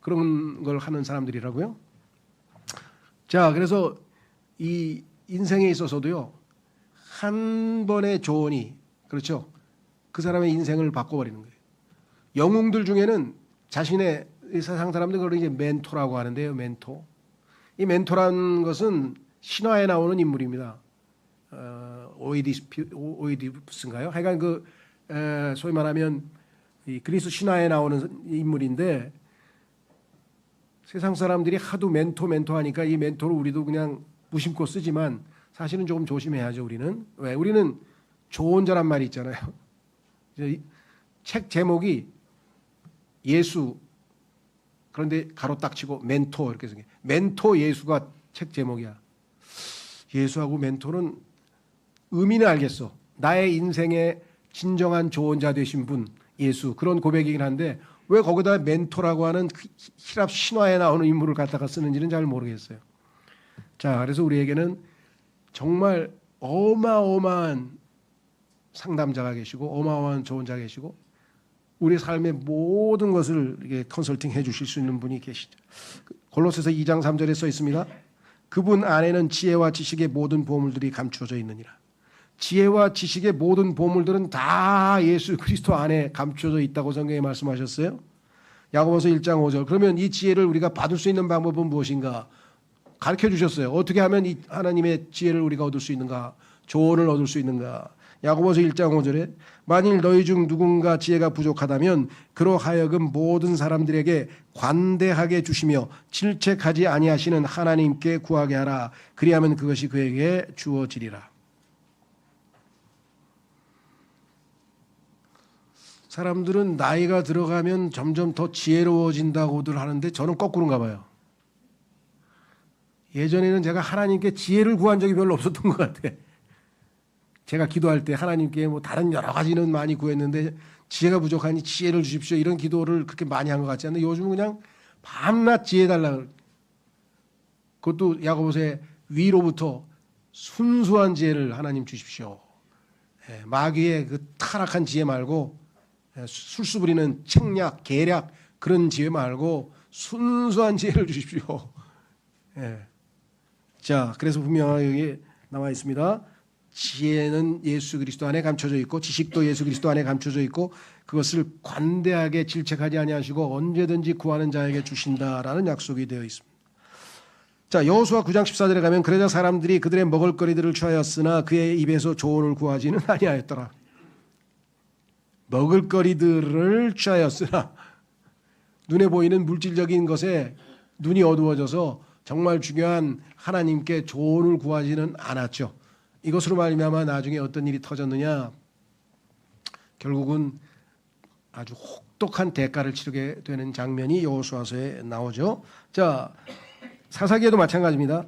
그런 걸 하는 사람들이라고요. 자, 그래서 이 인생에 있어서도요 한 번의 조언이 그렇죠. 그 사람의 인생을 바꿔버리는 거예요. 영웅들 중에는 자신의 세상 사람들 그걸 이제 멘토라고 하는데요. 멘토. 이 멘토란 것은 신화에 나오는 인물입니다. 오이디푸스인가요? 하여간 그 소위 말하면 이 그리스 신화에 나오는 인물인데 세상 사람들이 하도 멘토 하니까 이 멘토를 우리도 그냥 무심코 쓰지만 사실은 조금 조심해야죠. 우리는 왜? 우리는 좋은 자란 말이 있잖아요. 책 제목이 예수 그런데 가로 딱 치고 멘토 이렇게 생겨. 멘토 예수가 책 제목이야. 예수하고 멘토는 의미는 알겠어. 나의 인생의 진정한 조언자 되신 분 예수 그런 고백이긴 한데 왜 거기다 멘토라고 하는 히랍 신화에 나오는 인물을 갖다가 쓰는지는 잘 모르겠어요. 자, 그래서 우리에게는 정말 어마어마한 상담자가 계시고 어마어마한 조언자가 계시고 우리 삶의 모든 것을 이렇게 컨설팅 해 주실 수 있는 분이 계시죠. 골로새서 2장 3절에 써 있습니다. 그분 안에는 지혜와 지식의 모든 보물들이 감추어져 있느니라. 지혜와 지식의 모든 보물들은 다 예수 그리스도 안에 감추어져 있다고 성경에 말씀하셨어요. 야고보서 1장 5절. 그러면 이 지혜를 우리가 받을 수 있는 방법은 무엇인가? 가르쳐 주셨어요. 어떻게 하면 이 하나님의 지혜를 우리가 얻을 수 있는가? 조언을 얻을 수 있는가? 야고보서 1장 5절에 만일 너희 중 누군가 지혜가 부족하다면 그로 하여금 모든 사람들에게 관대하게 주시며 질책하지 아니하시는 하나님께 구하게 하라. 그리하면 그것이 그에게 주어지리라. 사람들은 나이가 들어가면 점점 더 지혜로워진다고들 하는데 저는 거꾸로인가 봐요. 예전에는 제가 하나님께 지혜를 구한 적이 별로 없었던 것 같아. 제가 기도할 때 하나님께 뭐 다른 여러 가지는 많이 구했는데 지혜가 부족하니 지혜를 주십시오 이런 기도를 그렇게 많이 한 것 같지 않는데 요즘은 그냥 밤낮 지혜 달라. 그것도 야고보서의 위로부터 순수한 지혜를 하나님 주십시오. 마귀의 그 타락한 지혜 말고 술수 부리는 책략, 계략 그런 지혜 말고 순수한 지혜를 주십시오. 자, 그래서 분명하게 여기 나와 있습니다. 지혜는 예수 그리스도 안에 감춰져 있고 지식도 예수 그리스도 안에 감춰져 있고 그것을 관대하게 질책하지 아니하시고 언제든지 구하는 자에게 주신다라는 약속이 되어 있습니다. 자, 여호수아 9장 14절에 가면 그러자 사람들이 그들의 먹을거리들을 취하였으나 그의 입에서 조언을 구하지는 아니하였더라. 먹을거리들을 취하였으나 눈에 보이는 물질적인 것에 눈이 어두워져서 정말 중요한 하나님께 조언을 구하지는 않았죠. 이것으로 말미암아 나중에 어떤 일이 터졌느냐? 결국은 아주 혹독한 대가를 치르게 되는 장면이 여호수아서에 나오죠. 자, 사사기에도 마찬가지입니다.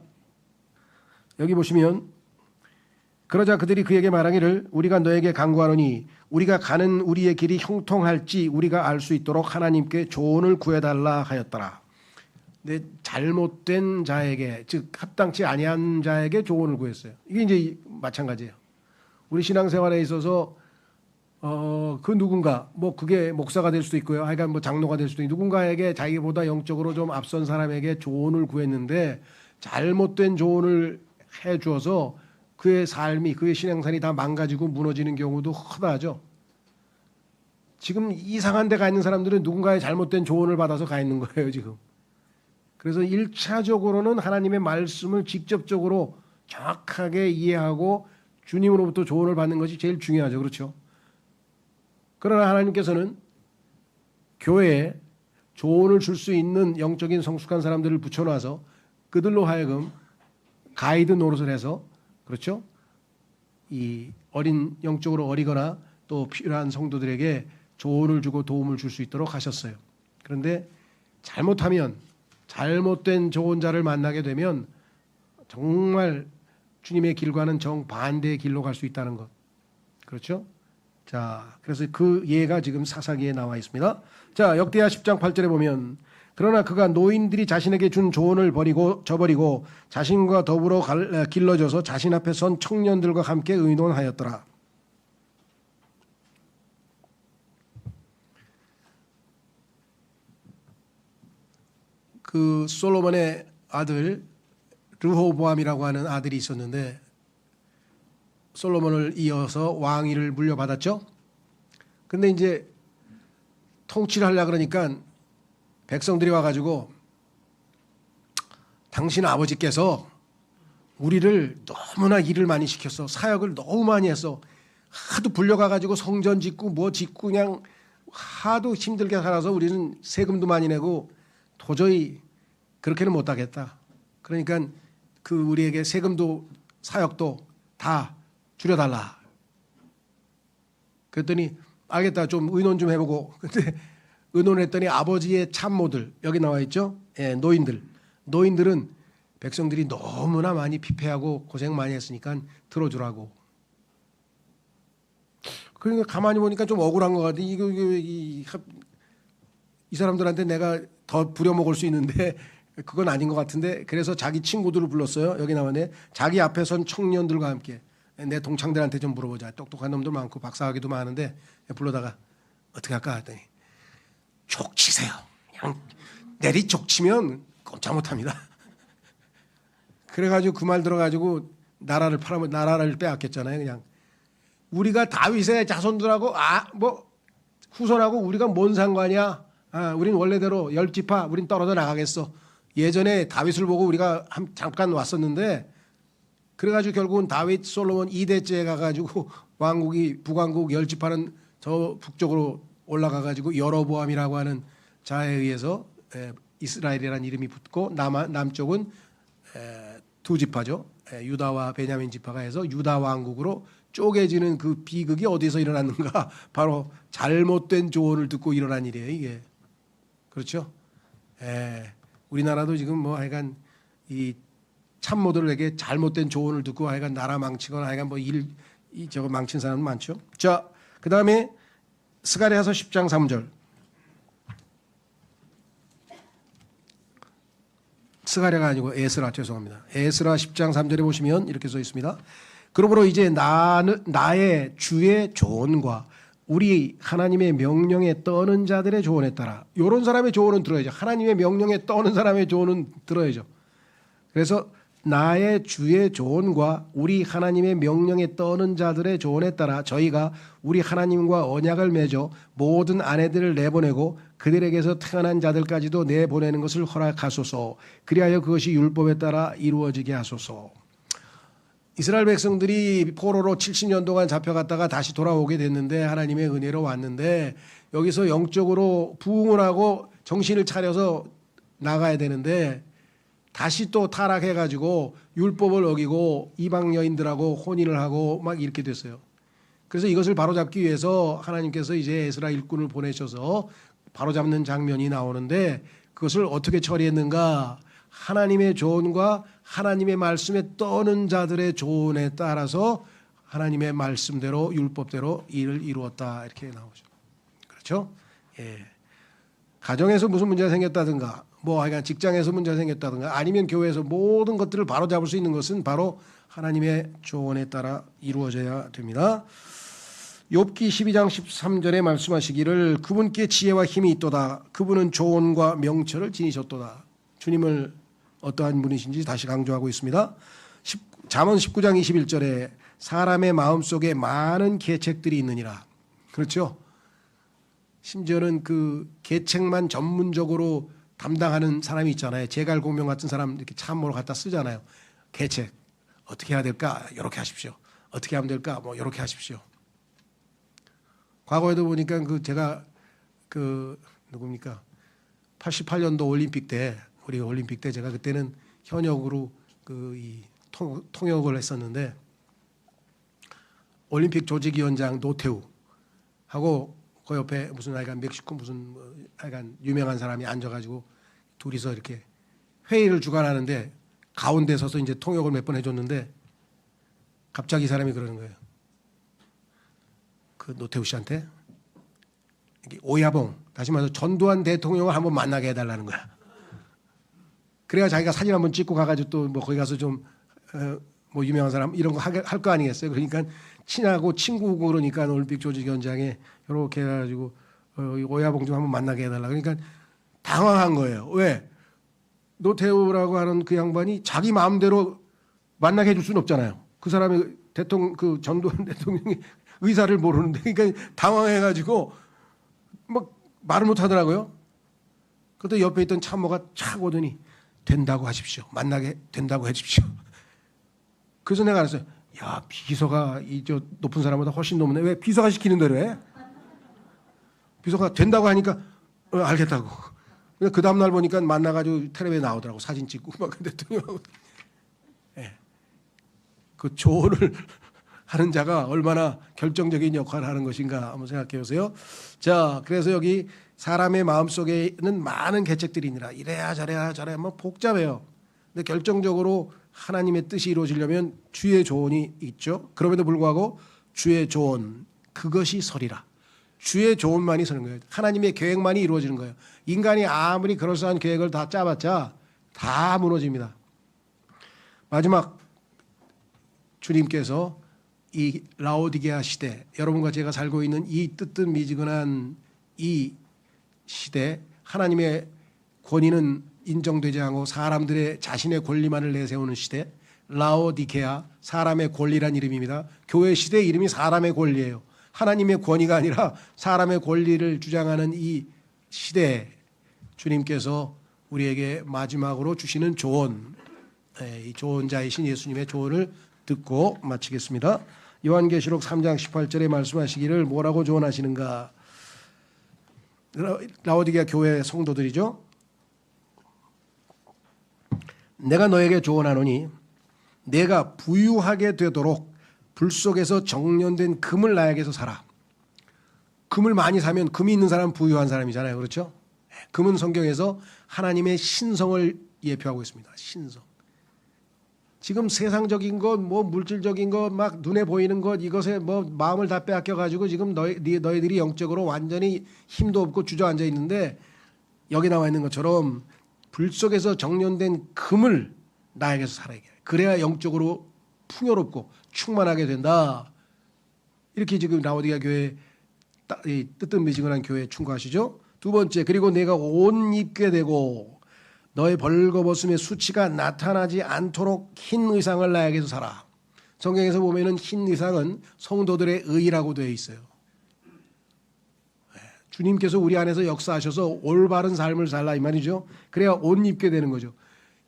여기 보시면 그러자 그들이 그에게 말하기를 우리가 너에게 간구하노니 우리가 가는 우리의 길이 형통할지 우리가 알 수 있도록 하나님께 조언을 구해달라 하였더라. 근데 잘못된 자에게 즉 합당치 아니한 자에게 조언을 구했어요. 이게 이제 마찬가지예요. 우리 신앙생활에 있어서 그 누군가 뭐 그게 목사가 될 수도 있고요. 하여간 뭐 장로가 될 수도 있고 누군가에게 자기보다 영적으로 좀 앞선 사람에게 조언을 구했는데 잘못된 조언을 해 주어서 그의 삶이 그의 신앙생활이 다 망가지고 무너지는 경우도 허다하죠. 지금 이상한 데 가 있는 사람들은 누군가의 잘못된 조언을 받아서 가 있는 거예요, 지금. 그래서 1차적으로는 하나님의 말씀을 직접적으로 정확하게 이해하고 주님으로부터 조언을 받는 것이 제일 중요하죠. 그렇죠? 그러나 하나님께서는 교회에 조언을 줄 수 있는 영적인 성숙한 사람들을 붙여놔서 그들로 하여금 가이드 노릇을 해서 그렇죠? 이 영적으로 어리거나 또 필요한 성도들에게 조언을 주고 도움을 줄 수 있도록 하셨어요. 그런데 잘못하면 잘못된 조언자를 만나게 되면 정말 주님의 길과는 정반대의 길로 갈 수 있다는 것. 그렇죠? 자, 그래서 그 예가 지금 사사기에 나와 있습니다. 자, 역대하 10장 8절에 보면 그러나 그가 노인들이 자신에게 준 조언을 저버리고 자신과 더불어 길러져서 자신 앞에 선 청년들과 함께 의논하였더라. 그 솔로몬의 아들 르호보암이라고 하는 아들이 있었는데 솔로몬을 이어서 왕위를 물려받았죠. 근데 이제 통치를 하려고 그러니까 백성들이 와가지고 당신 아버지께서 우리를 너무나 일을 많이 시켰어. 사역을 너무 많이 했어. 하도 불려가가지고 성전 짓고 뭐 짓고 그냥 하도 힘들게 살아서 우리는 세금도 많이 내고 도저히 그렇게는 못하겠다. 그러니까 그 우리에게 세금도 사역도 다 줄여달라. 그랬더니 알겠다. 좀 의논 좀 해보고. 근데 의논했더니 아버지의 참모들 여기 나와 있죠. 예, 노인들은 백성들이 너무나 많이 피폐하고 고생 많이 했으니까 들어주라고. 그러니까 가만히 보니까 좀 억울한 것 같아. 이 사람들한테 내가 더 부려먹을 수 있는데 그건 아닌 것 같은데 그래서 자기 친구들을 불렀어요. 여기 나오네. 자기 앞에 선 청년들과 함께 내 동창들한테 좀 물어보자. 똑똑한 놈들 많고 박사학위도 많은데 불러다가 어떻게 할까 했더니 족치세요. 그냥 내리 족치면 꼼짝 못합니다. 그래가지고 그 말 들어가지고 나라를 빼앗겼잖아요. 그냥 우리가 다윗의 자손들하고 뭐 후손하고 우리가 뭔 상관이야? 우린 원래대로 10지파 우린 떨어져 나가겠어. 예전에 다윗을 보고 우리가 잠깐 왔었는데 그래가지고 결국은 다윗 솔로몬 2대째 가가지고 북왕국 10지파는 저 북쪽으로 올라가가지고 여로보암이라고 하는 자에 의해서 이스라엘이라는 이름이 붙고 남쪽은 두 지파죠. 유다와 베냐민 지파가 해서 유다 왕국으로 쪼개지는 그 비극이 어디서 일어났는가? 바로 잘못된 조언을 듣고 일어난 일이에요. 이게 그렇죠? 우리나라도 지금 뭐 하여간 이 참모들에게 잘못된 조언을 듣고 하여간 나라 망치거나 하여간 뭐 저거 망친 사람 많죠. 자, 그 다음에 스가랴서 10장 3절. 스가랴가 아니고 에스라 죄송합니다. 에스라 10장 3절에 보시면 이렇게 써 있습니다. 그러므로 이제 나의 주의 조언과 우리 하나님의 명령에 떠는 자들의 조언에 따라 이런 사람의 조언은 들어야죠. 하나님의 명령에 떠는 사람의 조언은 들어야죠. 그래서 나의 주의 조언과 우리 하나님의 명령에 떠는 자들의 조언에 따라 저희가 우리 하나님과 언약을 맺어 모든 아내들을 내보내고 그들에게서 태어난 자들까지도 내보내는 것을 허락하소서. 그리하여 그것이 율법에 따라 이루어지게 하소서. 이스라엘 백성들이 포로로 70년 동안 잡혀갔다가 다시 돌아오게 됐는데 하나님의 은혜로 왔는데 여기서 영적으로 부흥을 하고 정신을 차려서 나가야 되는데 다시 또 타락해가지고 율법을 어기고 이방 여인들하고 혼인을 하고 막 이렇게 됐어요. 그래서 이것을 바로잡기 위해서 하나님께서 이제 에스라 일꾼을 보내셔서 바로잡는 장면이 나오는데 그것을 어떻게 처리했는가? 하나님의 조언과 하나님의 말씀에 떠는 자들의 조언에 따라서 하나님의 말씀대로 율법대로 일을 이루었다 이렇게 나오죠. 그렇죠? 예. 가정에서 무슨 문제가 생겼다든가 뭐 하여간 직장에서 문제가 생겼다든가 아니면 교회에서 모든 것들을 바로잡을 수 있는 것은 바로 하나님의 조언에 따라 이루어져야 됩니다. 욥기 12장 13절에 말씀하시기를 그분께 지혜와 힘이 있도다. 그분은 조언과 명철을 지니셨도다. 주님을 어떠한 분이신지 다시 강조하고 있습니다. 잠언 19장 21절에 사람의 마음속에 많은 계책들이 있느니라. 그렇죠? 심지어는 그 계책만 전문적으로 담당하는 사람이 있잖아요. 제갈공명 같은 사람 이렇게 참모로 갖다 쓰잖아요. 계책 어떻게 해야 될까? 이렇게 하십시오. 어떻게 하면 될까? 뭐 이렇게 하십시오. 과거에도 보니까 제가 누굽니까? 88년도 올림픽 때 우리 올림픽 때 제가 그때는 현역으로 이 통역을 했었는데 올림픽 조직위원장 노태우하고 그 옆에 무슨 하여간 멕시코 무슨 하여간 유명한 사람이 앉아가지고 둘이서 이렇게 회의를 주관하는데 가운데 서서 이제 통역을 몇 번 해줬는데 갑자기 이 사람이 그러는 거예요. 그 노태우 씨한테 오야봉, 다시 말해서 전두환 대통령을 한번 만나게 해달라는 거야. 그래야 자기가 사진 한번 찍고 가가지고 또 뭐 거기 가서 좀 뭐 유명한 사람 이런 거 할 거 아니겠어요. 그러니까 친하고 친구고 그러니까 올림픽 조직위원장에 이렇게 해가지고 오야봉 좀 한번 만나게 해달라. 그러니까 당황한 거예요. 왜? 노태우라고 하는 그 양반이 자기 마음대로 만나게 해줄 수는 없잖아요. 그 사람이 그 전두환 대통령의 의사를 모르는데, 그러니까 당황해가지고 막 말을 못 하더라고요. 그때 옆에 있던 참모가 착 오더니 된다고 하십시오. 만나게 된다고 해주십시오. 그래서 내가 알았어요. 야, 비서가 이 저 높은 사람보다 훨씬 높네. 왜 비서가 시키는 대로 해? 비서가 된다고 하니까 알겠다고. 그 다음 날 보니까 만나가지고 텔레비에 나오더라고. 사진 찍고 막 대통령하고. 예. 그 조언을 하는 자가 얼마나 결정적인 역할을 하는 것인가 한번 생각해 보세요. 자, 그래서 여기 사람의 마음속에는 많은 계책들이니라. 이래야 저래야 저래야 뭐 복잡해요. 근데 결정적으로 하나님의 뜻이 이루어지려면 주의 조언이 있죠. 그럼에도 불구하고 주의 조언, 그것이 서리라. 주의 조언만이 서는 거예요. 하나님의 계획만이 이루어지는 거예요. 인간이 아무리 그럴싸한 계획을 다 짜봤자 다 무너집니다. 마지막, 주님께서 이 라오디게아 시대, 여러분과 제가 살고 있는 이 뜨뜻미지근한 이 시대, 하나님의 권위는 인정되지 않고 사람들의 자신의 권리만을 내세우는 시대, 라오디게아, 사람의 권리란 이름입니다. 교회 시대의 이름이 사람의 권리예요. 하나님의 권위가 아니라 사람의 권리를 주장하는 이 시대에 주님께서 우리에게 마지막으로 주시는 조언, 이 조언자이신 예수님의 조언을 듣고 마치겠습니다. 요한계시록 3장 18절에 말씀하시기를 뭐라고 조언하시는가? 라오디게아 교회 성도들이죠. 내가 너에게 조언하노니 내가 부유하게 되도록 불 속에서 정련된 금을 나에게서 사라. 금을 많이 사면, 금이 있는 사람은 부유한 사람이잖아요. 그렇죠? 금은 성경에서 하나님의 신성을 예표하고 있습니다. 신성. 지금 세상적인 것, 뭐 물질적인 것, 막 눈에 보이는 것, 이것에 뭐 마음을 다 빼앗겨 가지고 지금 너희들이 영적으로 완전히 힘도 없고 주저앉아 있는데, 여기 나와 있는 것처럼 불 속에서 정련된 금을 나에게서 살아야 해. 그래야 영적으로 풍요롭고 충만하게 된다. 이렇게 지금 라오디게아 교회, 뜨뜻미지근한 교회에 충고하시죠. 두 번째, 그리고 내가 옷 입게 되고 너의 벌거벗음의 수치가 나타나지 않도록 흰 의상을 나에게서 사라. 성경에서 보면은 흰 의상은 성도들의 의라고 되어 있어요. 주님께서 우리 안에서 역사하셔서 올바른 삶을 살라 이 말이죠. 그래야 옷 입게 되는 거죠.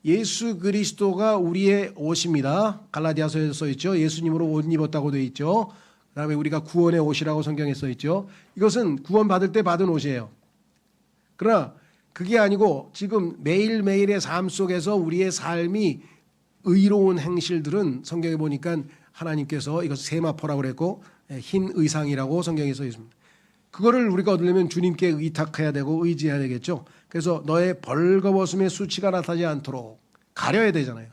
예수 그리스도가 우리의 옷입니다. 갈라디아서에 써 있죠. 예수님으로 옷 입었다고 되어 있죠. 그다음에 우리가 구원의 옷이라고 성경에 써 있죠. 이것은 구원 받을 때 받은 옷이에요. 그러나 그게 아니고 지금 매일매일의 삶 속에서 우리의 삶이 의로운 행실들은 성경에 보니까 하나님께서 이것을 세마포라고 그랬고 흰 의상이라고 성경에 써 있습니다. 그거를 우리가 얻으려면 주님께 의탁해야 되고 의지해야 되겠죠. 그래서 너의 벌거벗음의 수치가 나타나지 않도록 가려야 되잖아요.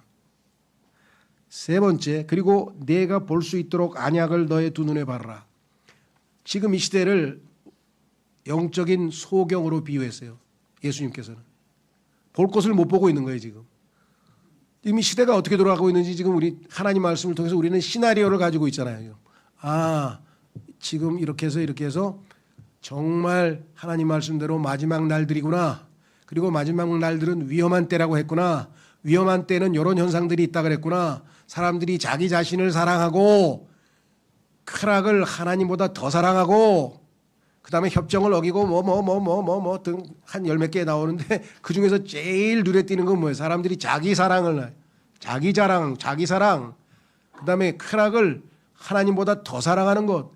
세 번째, 그리고 내가 볼 수 있도록 안약을 너의 두 눈에 바르라. 지금 이 시대를 영적인 소경으로 비유했어요. 예수님께서는. 볼 것을 못 보고 있는 거예요, 지금. 이미 시대가 어떻게 돌아가고 있는지 지금 우리 하나님 말씀을 통해서 우리는 시나리오를 가지고 있잖아요. 아, 지금 이렇게 해서 정말 하나님 말씀대로 마지막 날들이구나. 그리고 마지막 날들은 위험한 때라고 했구나. 위험한 때는 이런 현상들이 있다 그랬구나. 사람들이 자기 자신을 사랑하고 쾌락을 하나님보다 더 사랑하고 그다음에 협정을 어기고 등 한 열 몇 개 나오는데 그중에서 제일 눈에 띄는 건 뭐예요? 사람들이 자기 사랑을, 자기 자랑, 자기 사랑, 그다음에 쾌락을 하나님보다 더 사랑하는 것.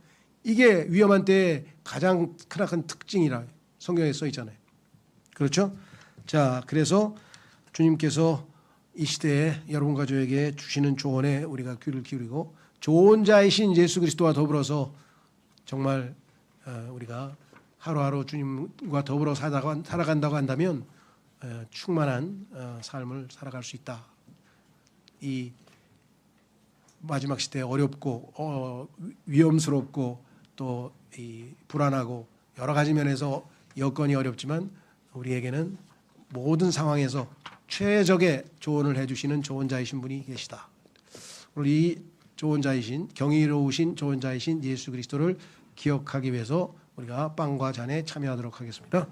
이게 위험한 때의 가장 크나큰 특징이라 성경에 써 있잖아요. 그렇죠? 자, 그래서 주님께서 이 시대에 여러분 가족에게 주시는 조언에 우리가 귀를 기울이고 좋은 자이신 예수 그리스도와 더불어서 정말 우리가 하루하루 주님과 더불어 살아간다고 한다면 충만한 삶을 살아갈 수 있다. 이 마지막 시대에 어렵고 위험스럽고 또 이 불안하고 여러 가지 면에서 여건이 어렵지만 우리에게는 모든 상황에서 최적의 조언을 해주시는 좋은 자이신 분이 계시다. 오늘 이 좋은 자이신 경이로우신 좋은 자이신 예수 그리스도를 기억하기 위해서 우리가 빵과 잔에 참여하도록 하겠습니다.